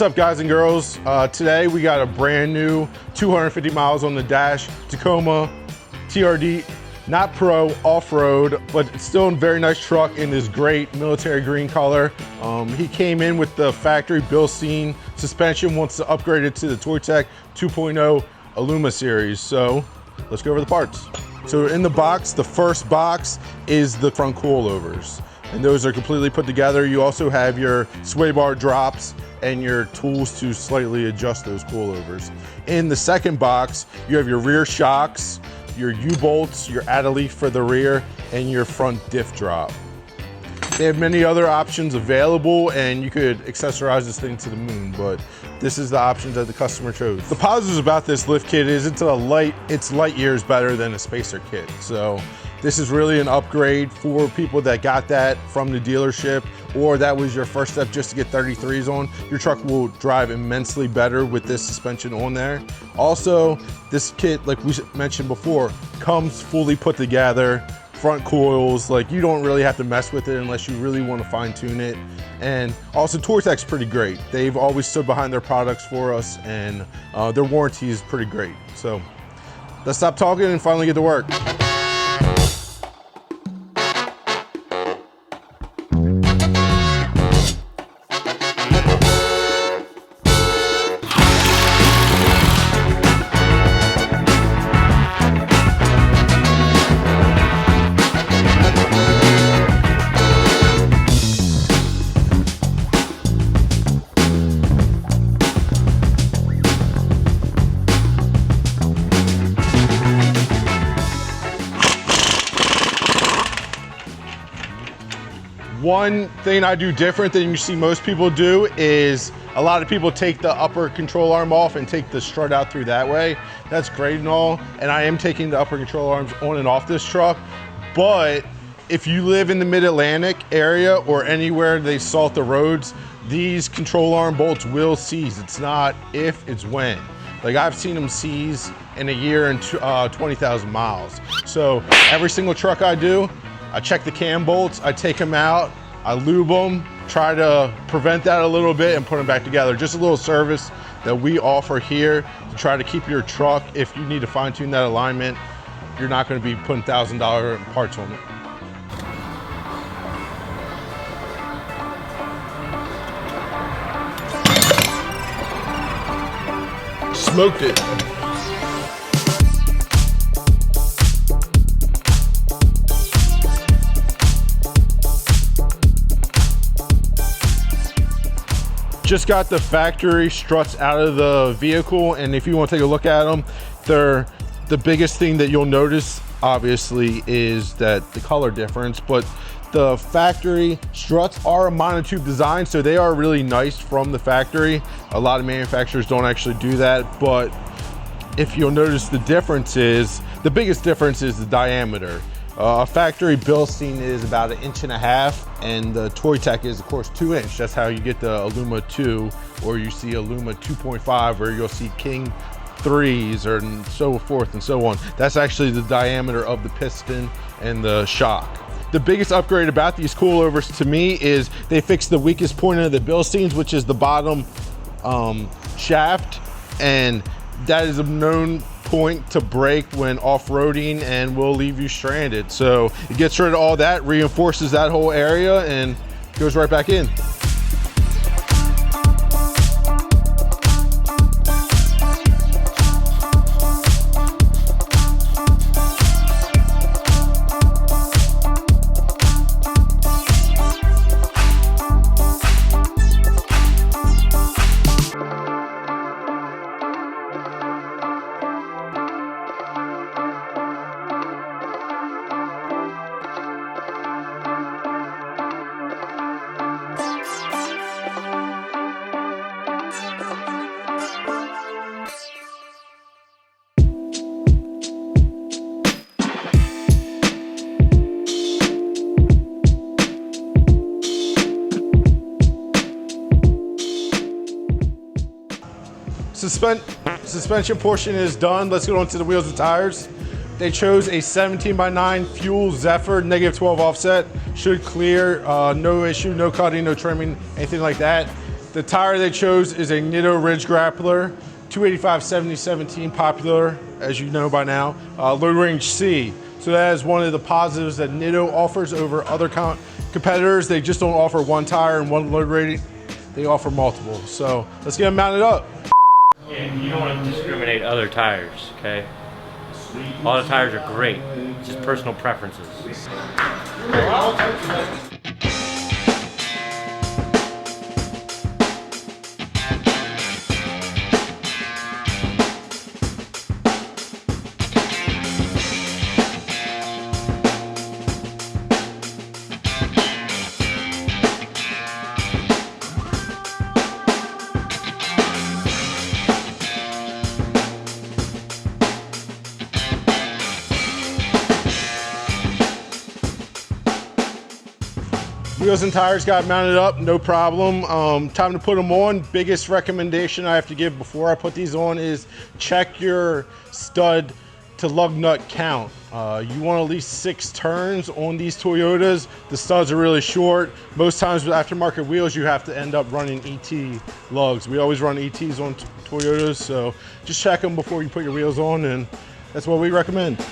up, guys and girls? Today we got a brand new 250 miles on the dash Tacoma TRD, not pro, off-road, but it's still a very nice truck in this great military green color. He came in with the factory Bilstein suspension, wants to upgrade it to the Toytec 2.0 ALUMA series. So let's go over the parts. So in the box, the first box is the front coilovers, and those are completely put together. You also have your sway bar drops and your tools to slightly adjust those coilovers. In the second box, you have your rear shocks, your U-bolts, your add-a-leaf for the rear, and your front diff drop. They have many other options available, and you could accessorize this thing to the moon, but this is the options that the customer chose. The positives about this lift kit is it's light years better than a spacer kit. So this is really an upgrade for people that got that from the dealership, or that was your first step just to get 33s on. Your truck will drive immensely better with this suspension on there. Also, this kit, like we mentioned before, comes fully put together, front coils, like you don't really have to mess with it unless you really want to fine tune it. And also Toytec's pretty great. They've always stood behind their products for us, and their warranty is pretty great. So let's stop talking and finally get to work. One thing I do different than you see most people do is a lot of people take the upper control arm off and take the strut out through that way. That's great and all, and I am taking the upper control arms on and off this truck, but if you live in the mid-Atlantic area or anywhere they salt the roads, these control arm bolts will seize. It's not if, it's when. Like I've seen them seize in a year and 20,000 miles. So every single truck I do, I check the cam bolts, I take them out, I lube them, try to prevent that a little bit and put them back together. Just a little service that we offer here to try to keep your truck, if you need to fine tune that alignment, you're not gonna be putting $1,000 parts on it. Smoked it. Just got the factory struts out of the vehicle, and if you want to take a look at them, the biggest thing that you'll notice obviously is that the color difference, but the factory struts are a monotube design, so they are really nice from the factory. A lot of manufacturers don't actually do that, but if you'll notice, the biggest difference is the diameter. A factory Bilstein is about 1.5 inches, and the Toytec is of course 2 inch. That's how you get the ALUMA 2, or you see ALUMA 2.5, or you'll see King 3s, or and so forth and so on. That's actually the diameter of the piston and the shock. The biggest upgrade about these coilovers to me is they fixed the weakest point of the Bilsteins, which is the bottom shaft, and that is a known point to break when off-roading and will leave you stranded. So it gets rid of all that, reinforces that whole area, and goes right back in. Suspension portion is done. Let's get on to the wheels and tires. They chose a 17x9 Fuel Zephyr -12 offset. Should clear, no issue, no cutting, no trimming, anything like that. The tire they chose is a Nitto Ridge Grappler, 285/70/17, popular, as you know by now, load range C. So that is one of the positives that Nitto offers over other competitors. They just don't offer one tire and one load rating. They offer multiple. So let's get them mounted up. And you don't want to discriminate other tires, okay? All the tires are great, just personal preferences. Wheels and tires got mounted up, no problem. Time to put them on. Biggest recommendation I have to give before I put these on is check your stud to lug nut count. You want at least 6 turns on these Toyotas. The studs are really short. Most times with aftermarket wheels, you have to end up running ET lugs. We always run ETs on Toyotas, so just check them before you put your wheels on, and that's what we recommend.